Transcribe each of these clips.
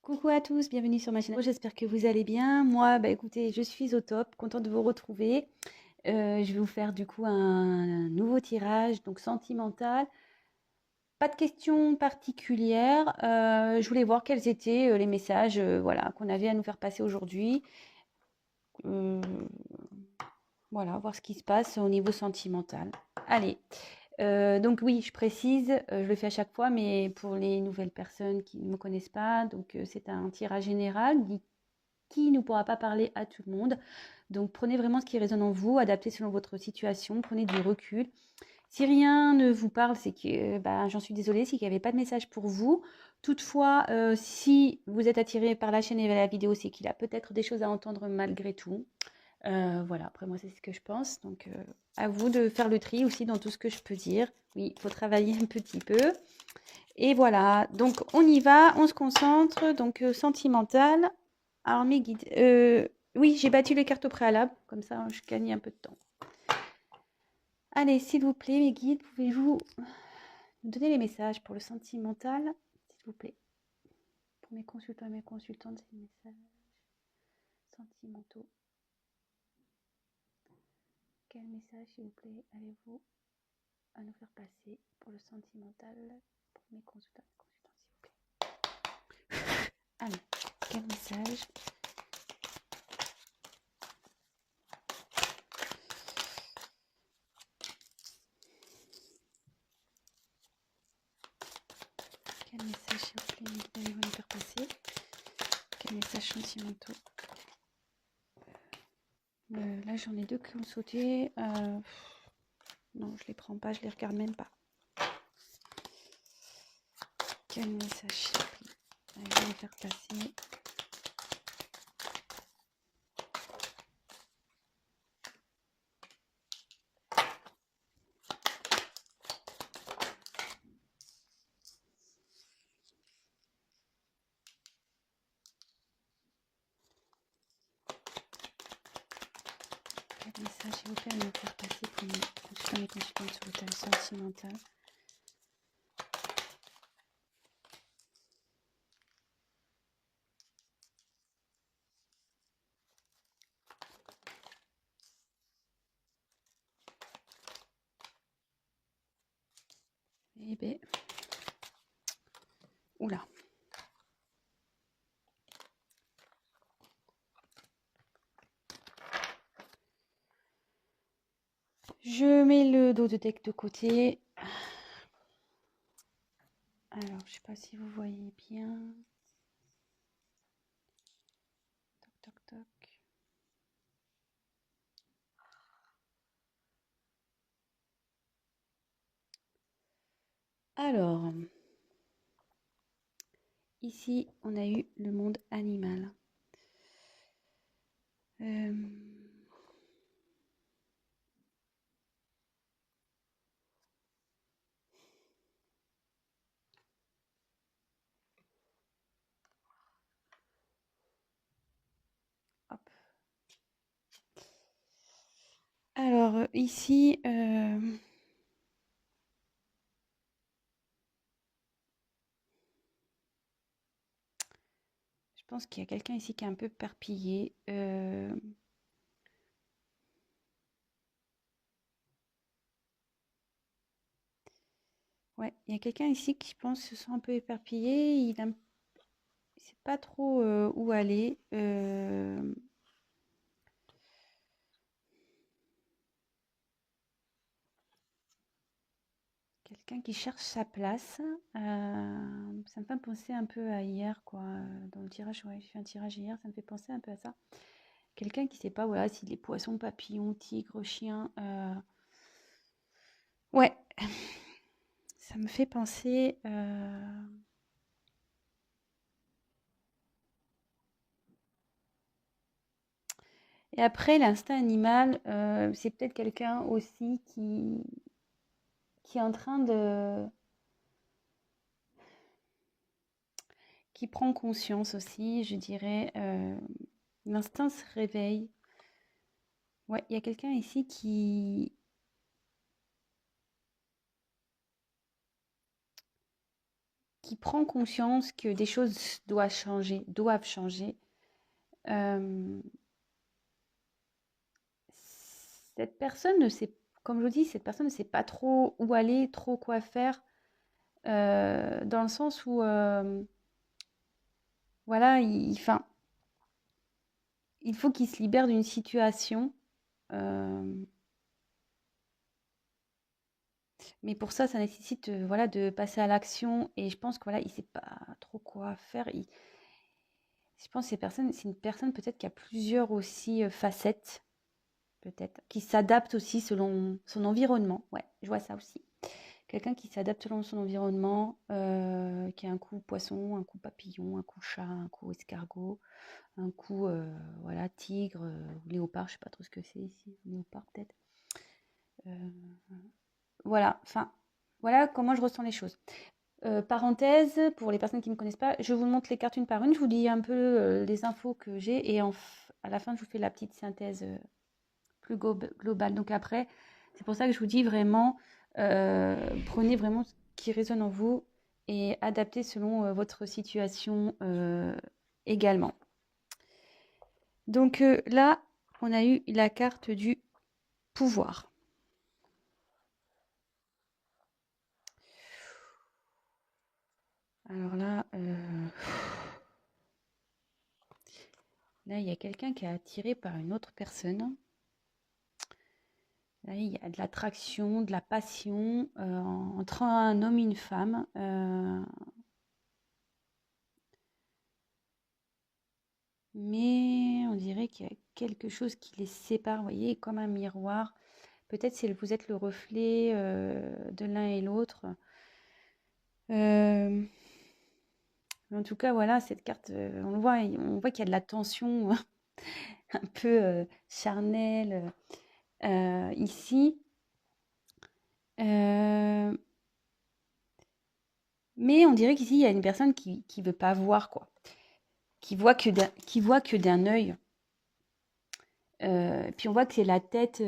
Coucou à tous, bienvenue sur ma chaîne. J'espère que vous allez bien. Moi, écoutez, je suis au top, contente de vous retrouver. Je vais vous faire du coup un nouveau tirage, donc sentimental. Pas de questions particulières. Je voulais voir quels étaient les messages voilà, qu'on avait à nous faire passer aujourd'hui. Euh, voilà, voir ce qui se passe au niveau sentimental. Allez, donc oui, je précise, je le fais à chaque fois, mais pour les nouvelles personnes qui ne me connaissent pas, donc c'est un tirage général qui ne pourra pas parler à tout le monde. Donc prenez vraiment ce qui résonne en vous, adaptez selon votre situation, prenez du recul. Si rien ne vous parle, c'est que j'en suis désolée, c'est qu'il n'y avait pas de message pour vous. Toutefois, si vous êtes attiré par la chaîne et la vidéo, c'est qu'il a peut-être des choses à entendre malgré tout. Voilà, après moi c'est ce que je pense. Donc à vous de faire le tri aussi dans tout ce que je peux dire. Oui, il faut travailler un petit peu. Et voilà, donc on y va, on se concentre. Donc sentimental. Alors mes guides. Oui, j'ai battu les cartes au préalable, comme ça je gagne un peu de temps. Allez, s'il vous plaît, mes guides, pouvez-vous nous donner les messages pour le sentimental, s'il vous plaît. Pour mes consultants et mes consultantes, c'est les messages sentimentaux. Quel message, s'il vous plaît, allez-vous à nous faire passer pour le sentimental pour mes consultants et consultantes, s'il vous plaît. Allez, quel message? Quel message, s'il vous plaît, mes guides, allez-vous nous faire passer? Quel message sentimentaux? Là, j'en ai deux qui ont sauté. Non, je les prends pas, je les regarde même pas. Quel message, s'il vous plaît? Allez, je vais les faire passer. Quel message, s'il vous plaît, à me faire passer pour mes consultants et consultantes sur le thème sentimental? Eh ben, oula. Je mets le dos de deck de côté. Alors, je sais pas si vous voyez bien. Toc, toc, toc. Alors, ici, on a eu le monde animal. Hop. Alors, ici, je pense qu'il y a quelqu'un ici qui est un peu perpillé. Ouais, il y a quelqu'un ici qui, je pense, se sent un peu éparpillé. Il ne sait pas trop où aller. Quelqu'un qui cherche sa place. Ça me fait penser un peu à hier, quoi. Dans le tirage, ouais, j'ai fait un tirage hier, ça me fait penser un peu à ça. Quelqu'un qui ne sait pas, voilà, s'il est poisson, papillon, tigre, chien. Ouais, ça me fait penser. Et après, l'instinct animal, c'est peut-être quelqu'un aussi qui est en train de... qui prend conscience aussi, je dirais. L'instinct se réveille. Ouais, il y a quelqu'un ici qui prend conscience que des choses doivent changer, cette personne ne sait, comme je vous dis, cette personne ne sait pas trop où aller, trop quoi faire, dans le sens où, voilà, enfin, il faut qu'il se libère d'une situation. euh, mais pour ça nécessite, voilà, de passer à l'action. Et je pense que voilà, il sait pas trop quoi faire. Je pense que c'est une personne peut-être qui a plusieurs aussi facettes, peut-être, qui s'adapte aussi selon son environnement. Ouais, je vois ça aussi. Quelqu'un qui s'adapte selon son environnement, qui a un coup poisson, un coup papillon, un coup chat, un coup escargot, un coup voilà, tigre, ou léopard, je sais pas trop ce que c'est ici, léopard peut-être. Euh, voilà, enfin, voilà comment je ressens les choses. Parenthèse, pour les personnes qui ne me connaissent pas, je vous montre les cartes une par une, je vous dis un peu les infos que j'ai et à la fin je vous fais la petite synthèse plus globale. Donc après, c'est pour ça que je vous dis vraiment, prenez vraiment ce qui résonne en vous et adaptez selon votre situation également. Donc là, on a eu la carte du pouvoir. Alors là, là, il y a quelqu'un qui est attiré par une autre personne. Là, il y a de l'attraction, de la passion entre un homme et une femme. Mais on dirait qu'il y a quelque chose qui les sépare, vous voyez, comme un miroir. Peut-être si vous êtes le reflet de l'un et l'autre. Euh, en tout cas, voilà, cette carte, on voit qu'il y a de la tension un peu charnelle ici. Euh, mais on dirait qu'ici, il y a une personne qui ne veut pas voir, quoi. Qui voit que d'un œil. Puis on voit que c'est la tête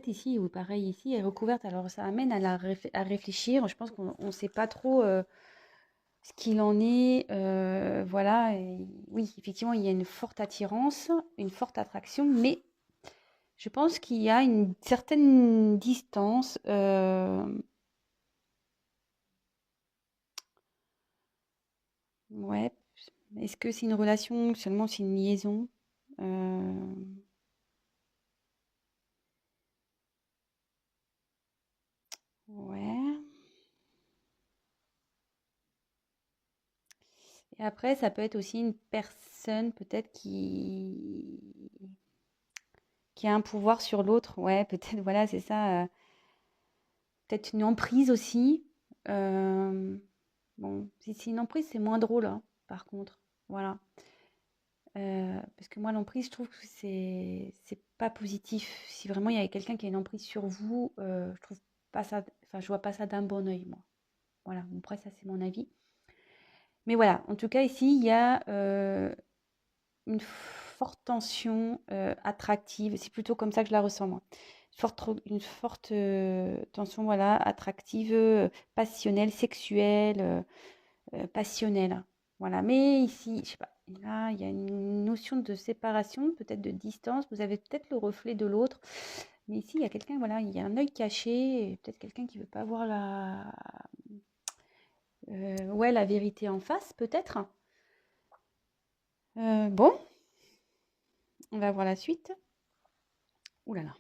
ici, ou pareil ici, est recouverte. Alors ça amène à réfléchir. Je pense qu'on ne sait pas trop ce qu'il en est. Voilà. Et oui, effectivement, il y a une forte attirance, une forte attraction, mais je pense qu'il y a une certaine distance. Ouais. Est-ce que c'est une relation, seulement c'est une liaison? Euh, ouais. Et après, ça peut être aussi une personne peut-être qui a un pouvoir sur l'autre. Ouais, peut-être, voilà, c'est ça. Peut-être une emprise aussi. Euh, bon, si c'est une emprise, c'est moins drôle, hein, par contre. Voilà. Parce que moi, l'emprise, je trouve que c'est pas positif. Si vraiment il y avait quelqu'un qui a une emprise sur vous, je trouve pas ça, enfin, je vois pas ça d'un bon œil, moi. Voilà. Bon, après, ça, c'est mon avis. Mais voilà. En tout cas, ici, il y a une forte tension attractive. C'est plutôt comme ça que je la ressens, moi. Une forte tension, voilà, attractive, passionnelle, sexuelle, passionnelle. Voilà. Mais ici, je sais pas, là, il y a une notion de séparation, peut-être de distance. Vous avez peut-être le reflet de l'autre. Mais ici, il y a quelqu'un, voilà, il y a un œil caché, et peut-être quelqu'un qui veut pas voir ouais, la vérité en face, peut-être. Bon, on va voir la suite. Ouh là là.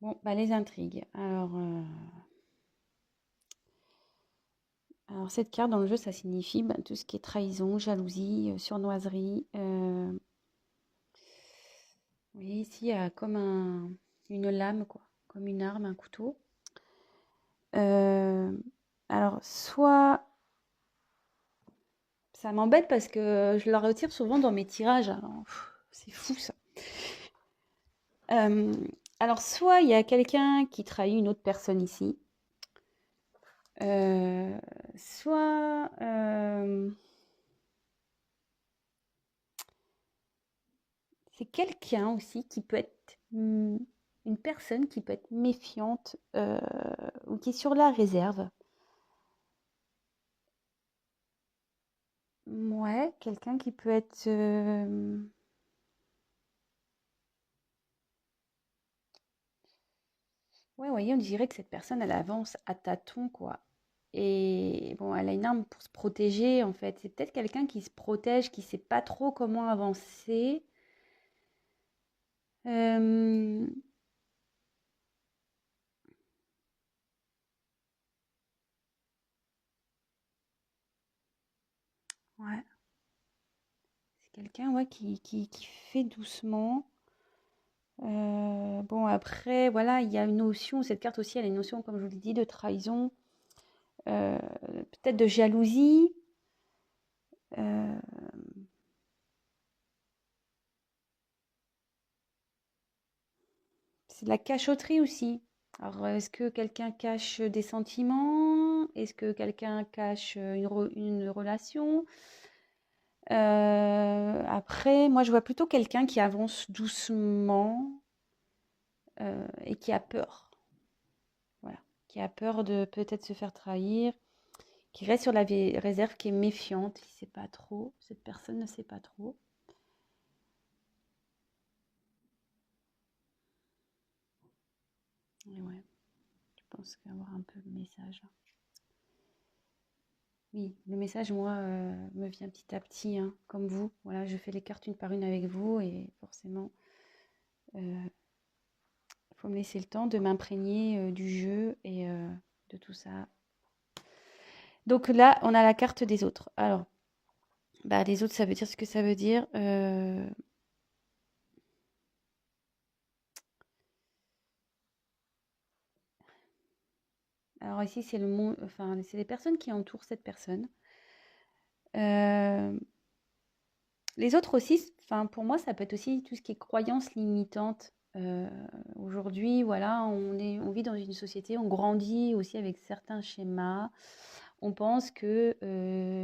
Bon, bah, les intrigues. Alors, cette carte dans le jeu, ça signifie bah, tout ce qui est trahison, jalousie, surnoiserie. Vous voyez, ici, il y a comme une lame, quoi, comme une arme, un couteau. Euh, alors, soit ça m'embête parce que je la retire souvent dans mes tirages. Alors, c'est fou ça. Euh, alors, soit il y a quelqu'un qui trahit une autre personne ici. Euh, soit C'est quelqu'un aussi qui peut être une personne qui peut être méfiante ou qui est sur la réserve. Ouais, quelqu'un qui peut être... Ouais, voyez, on dirait que cette personne, elle avance à tâtons, quoi. Et bon, elle a une arme pour se protéger, en fait. C'est peut-être quelqu'un qui se protège, qui sait pas trop comment avancer. Euh, ouais, c'est quelqu'un ouais, qui fait doucement. Bon, après, voilà, il y a une notion, cette carte aussi, elle a une notion, comme je vous l'ai dit, de trahison, euh, peut-être de jalousie. euh, c'est de la cachotterie aussi. Alors, est-ce que quelqu'un cache des sentiments? Est-ce que quelqu'un cache une relation? Après, moi, je vois plutôt quelqu'un qui avance doucement et qui a peur. Voilà. Qui a peur de peut-être se faire trahir, qui reste sur la réserve, qui est méfiante, qui ne sait pas trop. Cette personne ne sait pas trop. Et ouais, je pense qu'avoir un peu le message. Oui, le message, moi, me vient petit à petit, hein, comme vous. Voilà, je fais les cartes une par une avec vous et forcément, il faut me laisser le temps de m'imprégner du jeu et de tout ça. Donc là, on a la carte des autres. Alors, bah, les autres, ça veut dire ce que ça veut dire. Alors ici, c'est le monde, enfin, c'est les personnes qui entourent cette personne. Euh, les autres aussi, enfin, pour moi, ça peut être aussi tout ce qui est croyances limitantes. Aujourd'hui, voilà, on vit dans une société, on grandit aussi avec certains schémas. On pense que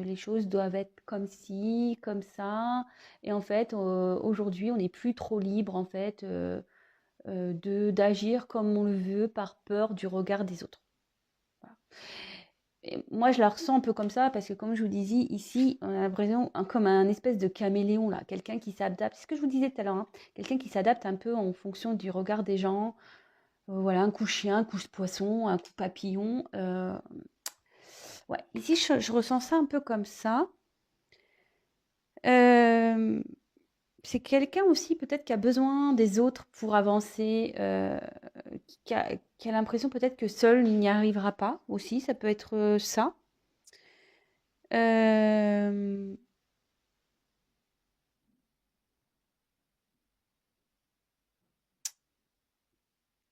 les choses doivent être comme ci, comme ça. Et en fait, aujourd'hui, on n'est plus trop libre, en fait, d'agir comme on le veut par peur du regard des autres. Voilà. Et moi, je la ressens un peu comme ça parce que, comme je vous disais, ici, on a l'impression comme un espèce de caméléon, là, quelqu'un qui s'adapte. C'est ce que je vous disais tout à l'heure, hein, quelqu'un qui s'adapte un peu en fonction du regard des gens. Voilà, un coup chien, un coup poisson, un coup papillon. Ouais, ici, je ressens ça un peu comme ça. Euh, c'est quelqu'un aussi peut-être qui a besoin des autres pour avancer, qui a l'impression peut-être que seul il n'y arrivera pas aussi, ça peut être ça. Euh,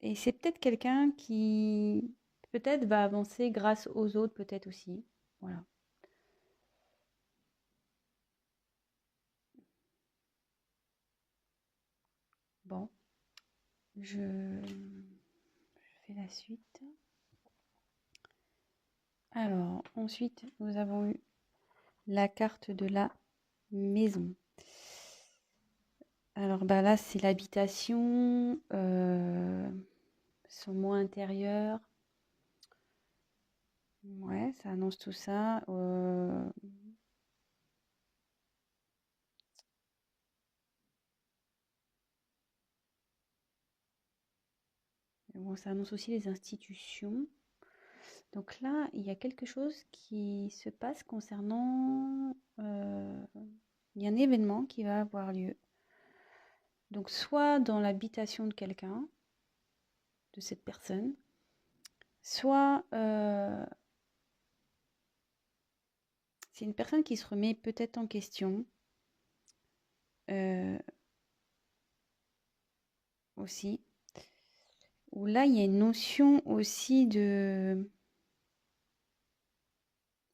et c'est peut-être quelqu'un qui peut-être va avancer grâce aux autres, peut-être aussi. Voilà. Bon, je fais la suite. Alors, ensuite, nous avons eu la carte de la maison. Alors bah là, c'est l'habitation, son mot intérieur. Ouais, ça annonce tout ça. Bon, ça annonce aussi les institutions. Donc là, il y a quelque chose qui se passe concernant... il y a un événement qui va avoir lieu. Donc soit dans l'habitation de quelqu'un, de cette personne, soit c'est une personne qui se remet peut-être en question euh, aussi. Où là, il y a une notion aussi de...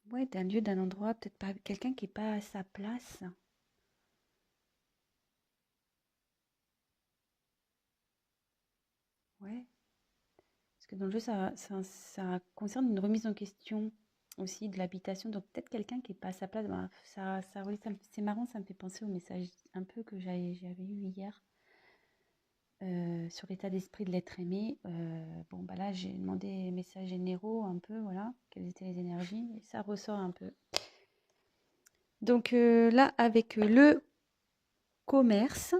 Ouais, d'un lieu, d'un endroit, peut-être pas quelqu'un qui est pas à sa place. Ouais. Parce que dans le jeu, ça concerne une remise en question aussi de l'habitation. Donc peut-être quelqu'un qui est pas à sa place. Ben, oui, c'est marrant, ça me fait penser au message un peu que j'avais eu hier sur l'état d'esprit de l'être aimé. Bon, bah là, j'ai demandé les messages généraux un peu, voilà, quelles étaient les énergies, et ça ressort un peu. Donc là, avec le commerce,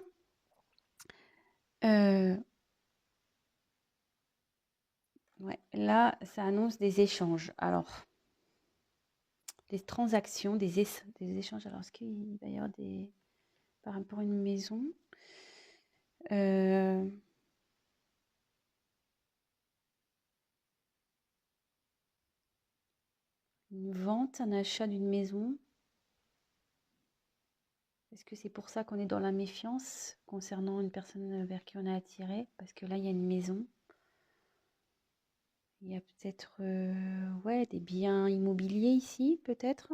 ouais, là, ça annonce des échanges. Alors, des transactions, des échanges. Alors, est-ce qu'il va y avoir par rapport à une maison une vente, un achat d'une maison? Est-ce que c'est pour ça qu'on est dans la méfiance concernant une personne vers qui on a attiré? Parce que là, il y a une maison. Il y a peut-être ouais, des biens immobiliers ici, peut-être.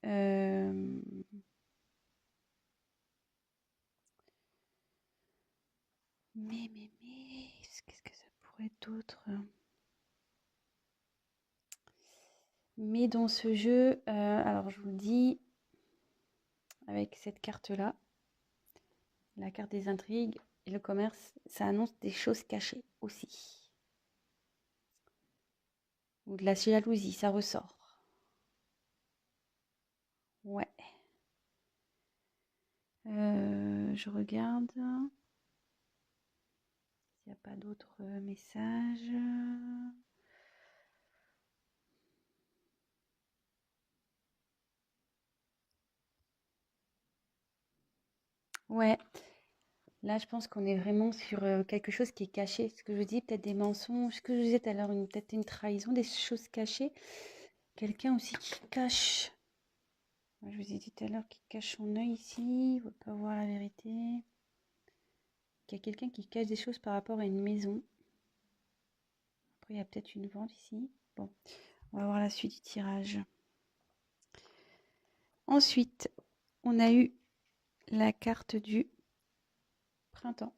Euh, mais, qu'est-ce que ça pourrait être d'autre? Mais dans ce jeu, alors je vous dis, avec cette carte-là, la carte des intrigues et le commerce, ça annonce des choses cachées aussi. Ou de la jalousie, ça ressort. Ouais. Je regarde s'il n'y a pas d'autres messages. Ouais. Là, je pense qu'on est vraiment sur quelque chose qui est caché. Ce que je vous dis, peut-être des mensonges. Ce que je vous disais tout à l'heure, peut-être une trahison, des choses cachées. Quelqu'un aussi qui cache. Je vous ai dit tout à l'heure qu'il cache son œil ici. Il ne veut pas voir la vérité. Qu'il y a quelqu'un qui cache des choses par rapport à une maison. Après, il y a peut-être une vente ici. Bon, on va voir la suite du tirage. Ensuite, on a eu la carte du printemps.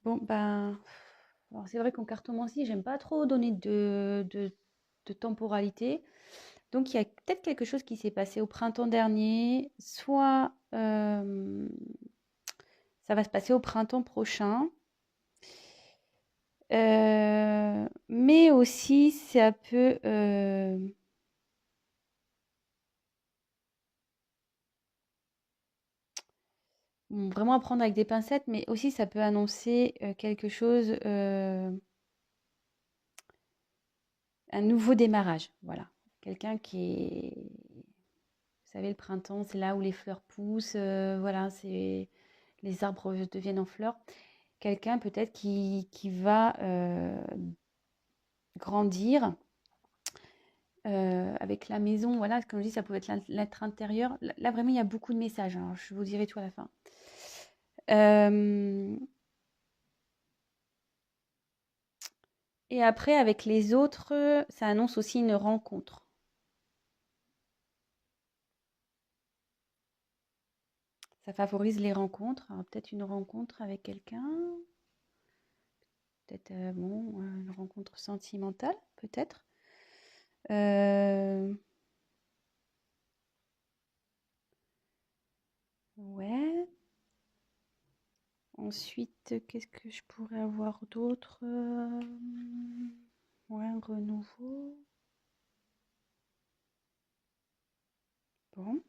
Bon, ben, alors c'est vrai qu'en cartomancie, j'aime pas trop donner de temporalité. Donc, il y a peut-être quelque chose qui s'est passé au printemps dernier, soit ça va se passer au printemps prochain, mais aussi ça peut vraiment à prendre avec des pincettes, mais aussi ça peut annoncer quelque chose, un nouveau démarrage. Voilà, quelqu'un qui est, vous savez, le printemps, c'est là où les fleurs poussent, voilà, c'est les arbres deviennent en fleurs. Quelqu'un peut-être qui va grandir avec la maison. Voilà, comme je dis, ça pouvait être l'être intérieur. Là, vraiment, il y a beaucoup de messages. Alors, je vous dirai tout à la fin. Et après, avec les autres, ça annonce aussi une rencontre. Ça favorise les rencontres. Alors, peut-être une rencontre avec quelqu'un. Peut-être une rencontre sentimentale, peut-être. Ouais. Ensuite, qu'est-ce que je pourrais avoir d'autre? Ouais, un renouveau. Bon.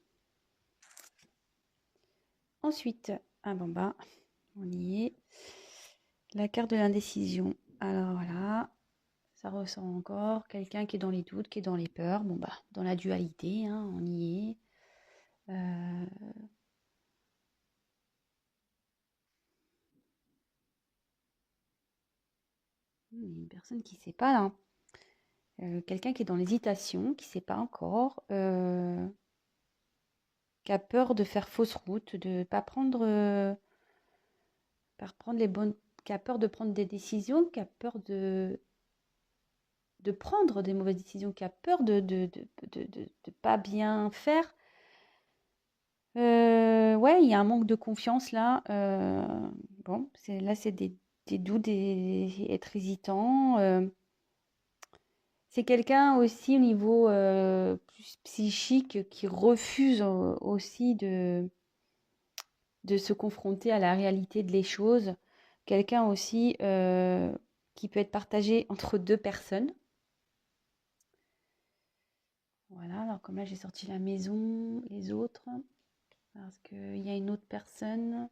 Ensuite, ah bon bah, on y est. La carte de l'indécision. Alors voilà, ça ressent encore quelqu'un qui est dans les doutes, qui est dans les peurs. Bon bah, dans la dualité, hein, on y est. Une personne qui ne sait pas là. Quelqu'un qui est dans l'hésitation, qui ne sait pas encore, qui a peur de faire fausse route, de ne pas prendre, prendre les bonnes, qui a peur de prendre des décisions, qui a peur de prendre des mauvaises décisions, qui a peur de pas bien faire. Ouais, il y a un manque de confiance là. Bon, là, c'est des doutes, être hésitant. C'est quelqu'un aussi au niveau plus psychique qui refuse aussi de se confronter à la réalité de les choses. Quelqu'un aussi qui peut être partagé entre deux personnes. Voilà, alors comme là j'ai sorti la maison, les autres, parce qu'il y a une autre personne,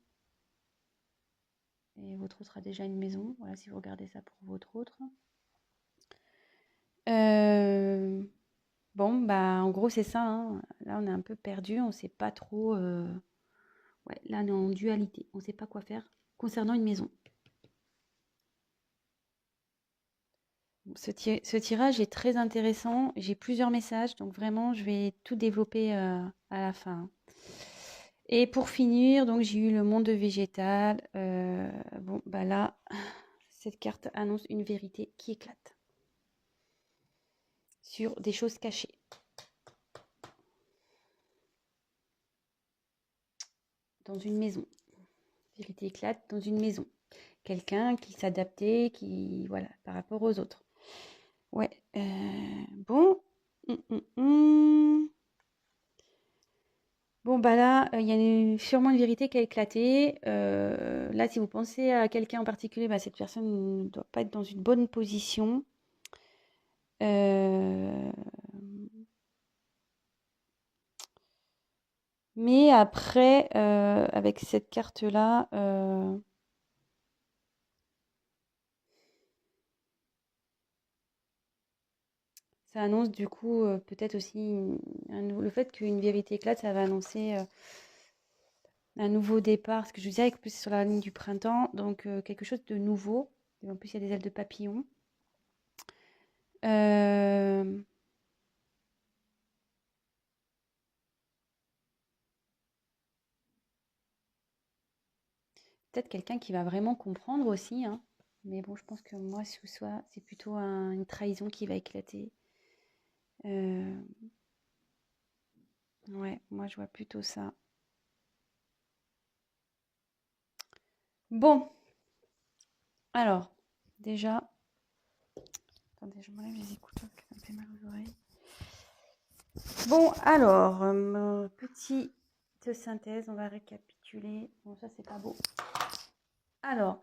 et votre autre a déjà une maison, voilà si vous regardez ça pour votre autre. Bon, bah en gros c'est ça, hein. Là on est un peu perdu, on ne sait pas trop... Ouais, là on est en dualité, on ne sait pas quoi faire concernant une maison. Ce tirage est très intéressant. J'ai plusieurs messages, donc vraiment, je vais tout développer à la fin. Et pour finir, donc j'ai eu le monde végétal. Bon, bah là, cette carte annonce une vérité qui éclate sur des choses cachées. Dans une maison. Vérité éclate dans une maison. Quelqu'un qui s'adaptait, qui voilà, par rapport aux autres. Ouais. Bon. Bon, bah là, il y a sûrement une vérité qui a éclaté. Là, si vous pensez à quelqu'un en particulier, bah, cette personne ne doit pas être dans une bonne position. Euh, Mais après, avec cette carte-là, ça annonce du coup peut-être aussi le fait qu'une vérité éclate, ça va annoncer un nouveau départ. Parce que je vous disais, en plus, c'est sur la ligne du printemps, donc quelque chose de nouveau. Et en plus, il y a des ailes de papillon. Euh, Peut-être quelqu'un qui va vraiment comprendre aussi, hein. Mais bon, je pense que moi, ce soit, c'est plutôt une trahison qui va éclater. Euh, ouais, moi, je vois plutôt ça. Bon, alors, déjà, attendez, je m'enlève les écouteurs parce que ça me fait mal aux oreilles. Bon, alors, petite synthèse, on va récapituler. Bon, ça, c'est pas beau. Alors,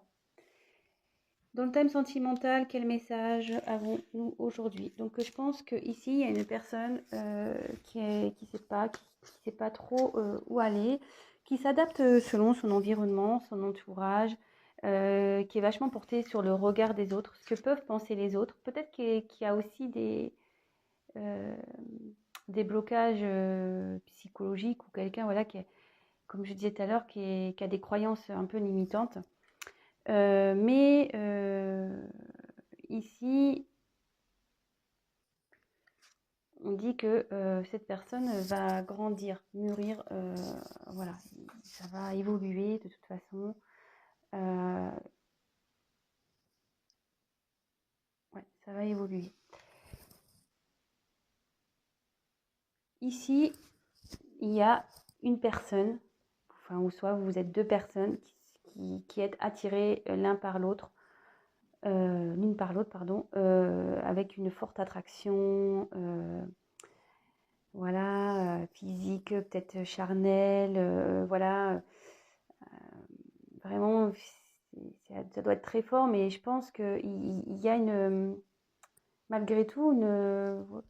dans le thème sentimental, quel message avons-nous aujourd'hui? Donc, je pense qu'ici, il y a une personne qui ne sait pas trop où aller, qui s'adapte selon son environnement, son entourage, qui est vachement portée sur le regard des autres, ce que peuvent penser les autres. Peut-être qu'il y a aussi euh, des blocages psychologiques ou quelqu'un voilà, comme je disais tout à l'heure, qui a des croyances un peu limitantes. Mais ici, on dit que cette personne va grandir, mûrir, voilà, ça va évoluer de toute façon. Ouais, ça va évoluer. Ici, il y a une personne, enfin, ou soit vous êtes deux personnes qui êtes attirées l'une par l'autre, pardon, avec une forte attraction, voilà, physique, peut-être charnelle, voilà, vraiment, ça doit être très fort, mais je pense qu'il y a malgré tout,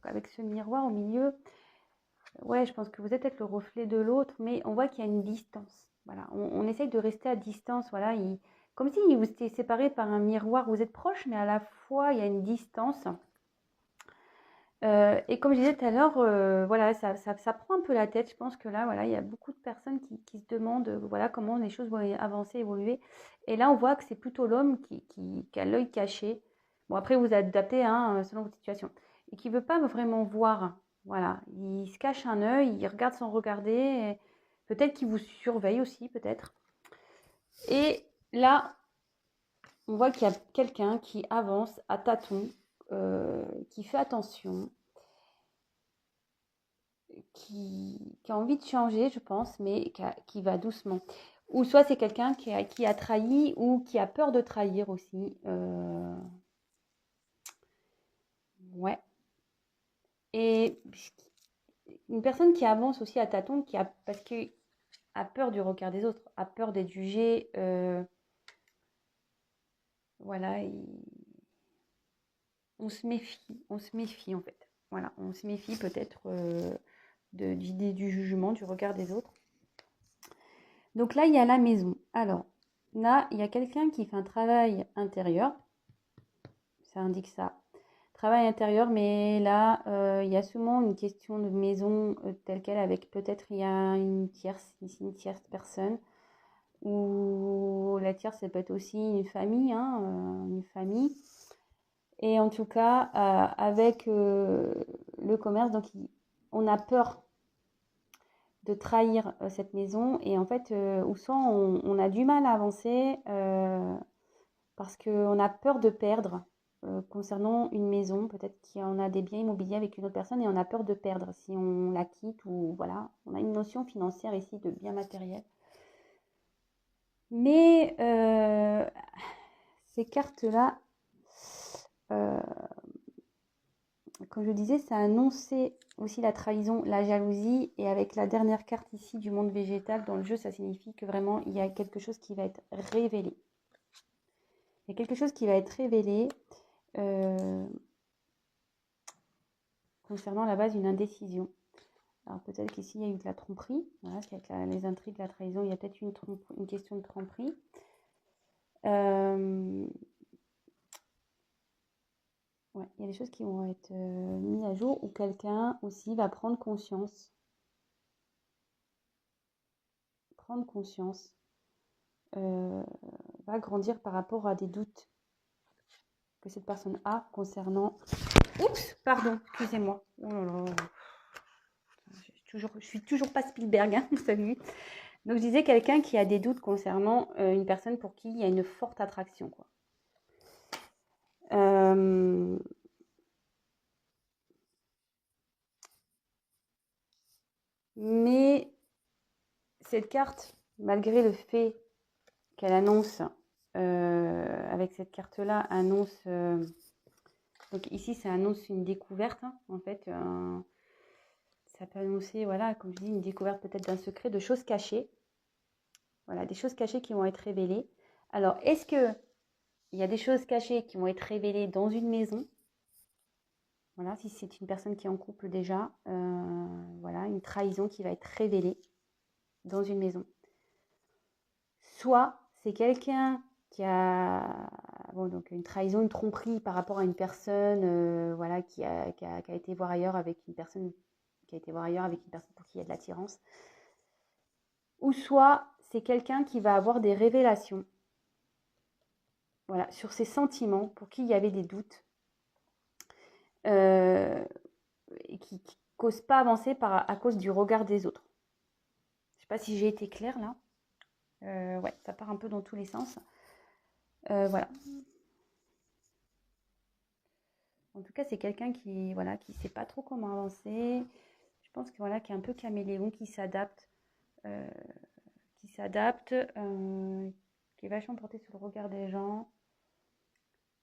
avec ce miroir au milieu, ouais, je pense que vous êtes peut-être le reflet de l'autre, mais on voit qu'il y a une distance. Voilà, on essaye de rester à distance, voilà, comme si vous étiez séparés par un miroir, vous êtes proches, mais à la fois, il y a une distance. Et comme je disais tout à l'heure, voilà, ça prend un peu la tête. Je pense que là, voilà, il y a beaucoup de personnes qui se demandent, voilà, comment les choses vont avancer, évoluer. Et là, on voit que c'est plutôt l'homme qui a l'œil caché. Bon, après, vous adaptez, hein, selon votre situation. Et qui ne veut pas vraiment voir. Voilà, il se cache un œil, il regarde sans regarder. Peut-être qu'il vous surveille aussi, peut-être. Et là, on voit qu'il y a quelqu'un qui avance à tâtons, qui fait attention, qui a envie de changer, je pense, mais qui va doucement. Ou soit c'est quelqu'un qui a trahi ou qui a peur de trahir aussi. Ouais. Et une personne qui avance aussi à tâtons, parce que a peur du regard des autres, a peur d'être jugée. Voilà, on se méfie en fait. Voilà, on se méfie peut-être du jugement, du regard des autres. Donc là, il y a la maison. Alors, là, il y a quelqu'un qui fait un travail intérieur. Ça indique ça. Travail intérieur, mais là, il y a souvent une question de maison telle quelle, avec peut-être il y a une tierce personne. Ou la tierce, ça peut être aussi une famille, hein, une famille. Et en tout cas, avec le commerce, donc on a peur de trahir cette maison. Et en fait, ou soit on a du mal à avancer parce qu'on a peur de perdre concernant une maison. Peut-être qu'on a des biens immobiliers avec une autre personne et on a peur de perdre si on la quitte ou voilà. On a une notion financière ici de biens matériels. Mais ces cartes-là, comme je disais, ça annonçait aussi la trahison, la jalousie. Et avec la dernière carte ici du monde végétal dans le jeu, ça signifie que vraiment, il y a quelque chose qui va être révélé. Il y a quelque chose qui va être révélé concernant la base d'une indécision. Alors peut-être qu'ici, il y a eu de la tromperie. Voilà, avec les intrigues, la trahison, il y a peut-être une question de tromperie. Ouais, il y a des choses qui vont être mises à jour, ou quelqu'un aussi va prendre conscience. Prendre conscience. Va grandir par rapport à des doutes que cette personne a concernant... Oups, pardon, excusez-moi. Oh là là. Je suis toujours pas Spielberg, hein, vous savez. Donc je disais quelqu'un qui a des doutes concernant une personne pour qui il y a une forte attraction, quoi. Mais cette carte, malgré le fait qu'elle annonce, avec cette carte-là, annonce... donc ici, ça annonce une découverte, hein, en fait. Ça peut annoncer, voilà, comme je dis, une découverte peut-être d'un secret, de choses cachées. Voilà, des choses cachées qui vont être révélées. Alors, est-ce qu'il y a des choses cachées qui vont être révélées dans une maison? Voilà, si c'est une personne qui est en couple déjà, voilà, une trahison qui va être révélée dans une maison. Soit c'est quelqu'un qui a donc une trahison, une tromperie par rapport à une personne voilà, qui a été voir ailleurs avec une personne pour qui il y a de l'attirance. Ou soit c'est quelqu'un qui va avoir des révélations, voilà, sur ses sentiments, pour qui il y avait des doutes, et qui ne causent pas avancer à cause du regard des autres. Je ne sais pas si j'ai été claire là. Ouais, ça part un peu dans tous les sens. Voilà. En tout cas, c'est quelqu'un qui voilà, qui sait pas trop comment avancer. Je pense que voilà, qui est un peu caméléon, qui s'adapte, qui est vachement porté sur le regard des gens.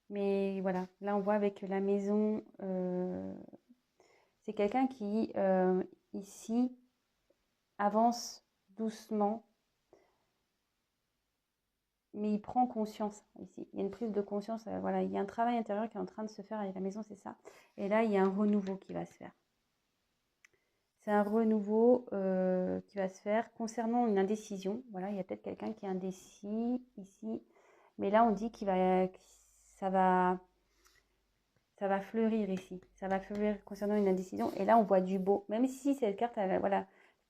Mais voilà, là on voit avec la maison, c'est quelqu'un qui ici avance doucement, mais il prend conscience ici. Il y a une prise de conscience, voilà, il y a un travail intérieur qui est en train de se faire avec la maison, c'est ça. Et là, il y a un renouveau qui va se faire. C'est un renouveau qui va se faire concernant une indécision. Voilà, il y a peut-être quelqu'un qui est indécis ici, mais là on dit ça va fleurir ici. Ça va fleurir concernant une indécision. Et là on voit du beau. Même si cette carte, voilà,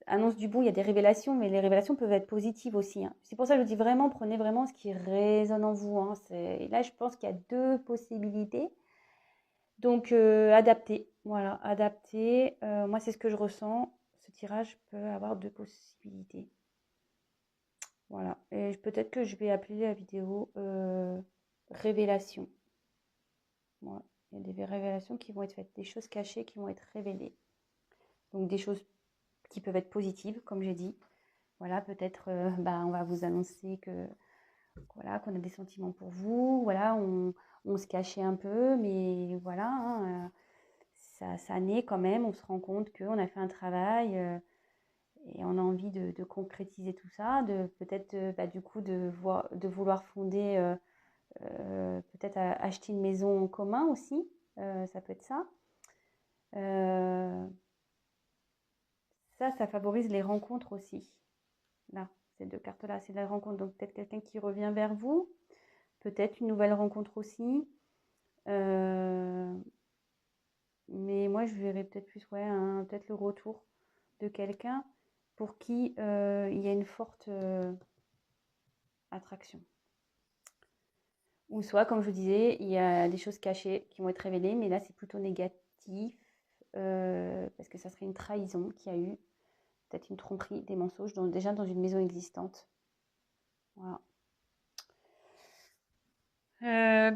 annonce du beau, il y a des révélations, mais les révélations peuvent être positives aussi, hein. C'est pour ça que je dis vraiment, prenez vraiment ce qui résonne en vous, hein. Et là je pense qu'il y a deux possibilités. Donc, adapter, voilà, adapter. Moi, c'est ce que je ressens. Ce tirage peut avoir deux possibilités. Voilà. Et peut-être que je vais appeler la vidéo révélation. Voilà. Il y a des révélations qui vont être faites, des choses cachées qui vont être révélées. Donc, des choses qui peuvent être positives, comme j'ai dit. Voilà, peut-être, on va vous annoncer voilà, qu'on a des sentiments pour vous. Voilà, on se cachait un peu, mais voilà, hein, ça naît quand même, on se rend compte qu'on a fait un travail et on a envie de concrétiser tout ça, de peut-être du coup de vouloir fonder, peut-être acheter une maison en commun aussi, ça peut être ça. Euh, ça favorise les rencontres aussi. Là, ces deux cartes-là, c'est la rencontre. Donc peut-être quelqu'un qui revient vers vous, peut-être une nouvelle rencontre aussi. Mais moi, je verrais peut-être plus, ouais, peut-être le retour de quelqu'un pour qui il y a une forte attraction. Ou soit, comme je vous disais, il y a des choses cachées qui vont être révélées, mais là, c'est plutôt négatif, parce que ça serait une trahison qu'il y a eu, peut-être une tromperie, des mensonges, déjà dans une maison existante. Voilà.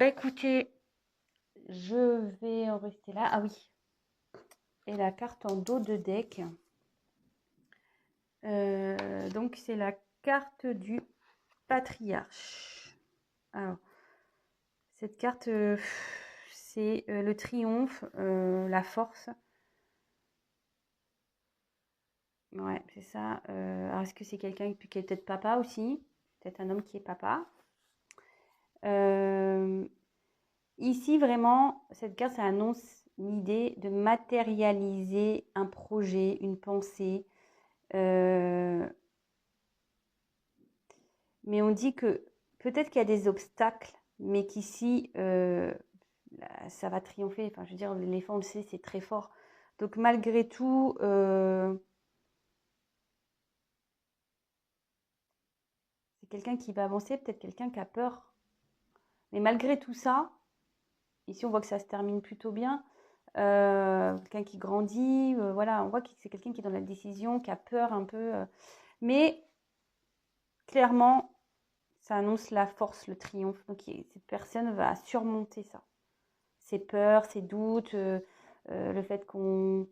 Écoutez, je vais en rester là. Ah oui. Et la carte en dos de deck. Donc, c'est la carte du patriarche. Alors, cette carte, c'est le triomphe, la force. Ouais, c'est ça. Alors, est-ce que c'est quelqu'un qui est peut-être papa aussi? Peut-être un homme qui est papa. Ici, vraiment, cette carte, ça annonce l'idée de matérialiser un projet, une pensée. Mais on dit que peut-être qu'il y a des obstacles, mais qu'ici, ça va triompher. Enfin, je veux dire, l'éléphant, on le sait, c'est très fort. Donc, malgré tout, c'est quelqu'un qui va avancer, peut-être quelqu'un qui a peur. Mais malgré tout ça, ici, on voit que ça se termine plutôt bien. Quelqu'un qui grandit, voilà, on voit que c'est quelqu'un qui est dans la décision, qui a peur un peu. Mais clairement, ça annonce la force, le triomphe. Donc, cette personne va surmonter ça. Ses peurs, ses doutes, le fait qu'on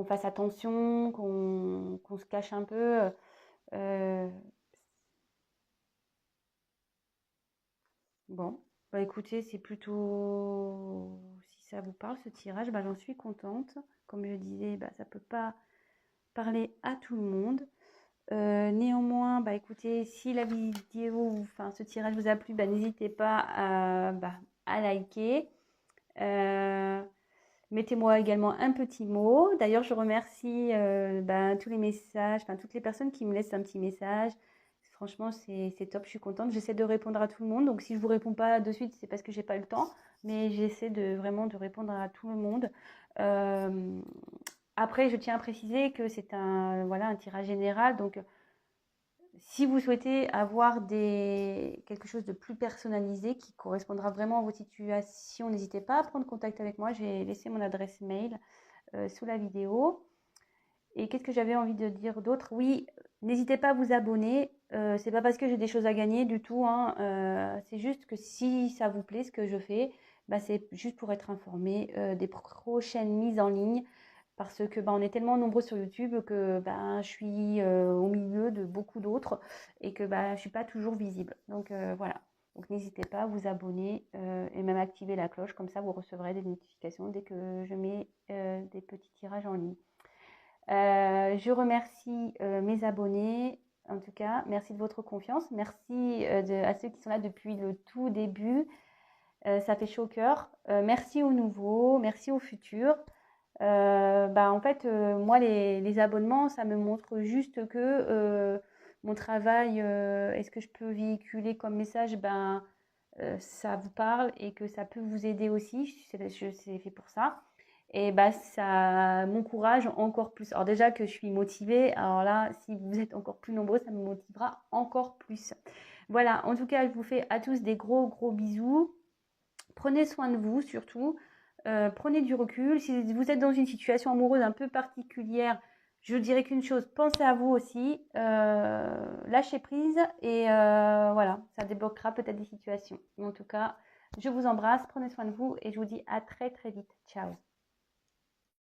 fasse attention, qu'on se cache un peu. Bon, écoutez, c'est plutôt... Si ça vous parle, ce tirage, j'en suis contente. Comme je disais, ça ne peut pas parler à tout le monde. Néanmoins, écoutez, si la vidéo, enfin ce tirage vous a plu, n'hésitez pas à liker. Mettez-moi également un petit mot. D'ailleurs, je remercie tous les messages, toutes les personnes qui me laissent un petit message. Franchement, c'est top, je suis contente. J'essaie de répondre à tout le monde. Donc, si je ne vous réponds pas de suite, c'est parce que je n'ai pas eu le temps. Mais j'essaie vraiment de répondre à tout le monde. Après, je tiens à préciser que c'est un tirage général. Donc, si vous souhaitez avoir quelque chose de plus personnalisé qui correspondra vraiment à vos situations, n'hésitez pas à prendre contact avec moi. J'ai laissé mon adresse mail sous la vidéo. Et qu'est-ce que j'avais envie de dire d'autre? Oui, n'hésitez pas à vous abonner. C'est pas parce que j'ai des choses à gagner du tout, hein. C'est juste que si ça vous plaît ce que je fais, c'est juste pour être informé des prochaines mises en ligne. Parce que on est tellement nombreux sur YouTube que je suis au milieu de beaucoup d'autres et que je ne suis pas toujours visible. Donc voilà. Donc n'hésitez pas à vous abonner et même activer la cloche. Comme ça, vous recevrez des notifications dès que je mets des petits tirages en ligne. Je remercie mes abonnés. En tout cas, merci de votre confiance. Merci à ceux qui sont là depuis le tout début. Ça fait chaud au cœur. Merci aux nouveaux, merci aux futurs. En fait, moi, les abonnements, ça me montre juste que mon travail et ce que je peux véhiculer comme message, ça vous parle et que ça peut vous aider aussi. C'est fait pour ça. Et ça m'encourage encore plus. Alors déjà que je suis motivée, alors là, si vous êtes encore plus nombreux, ça me motivera encore plus. Voilà, en tout cas, je vous fais à tous des gros, gros bisous. Prenez soin de vous surtout. Prenez du recul. Si vous êtes dans une situation amoureuse un peu particulière, je dirais qu'une chose, pensez à vous aussi. Lâchez prise et voilà, ça débloquera peut-être des situations. Mais en tout cas, je vous embrasse, prenez soin de vous et je vous dis à très très vite. Ciao.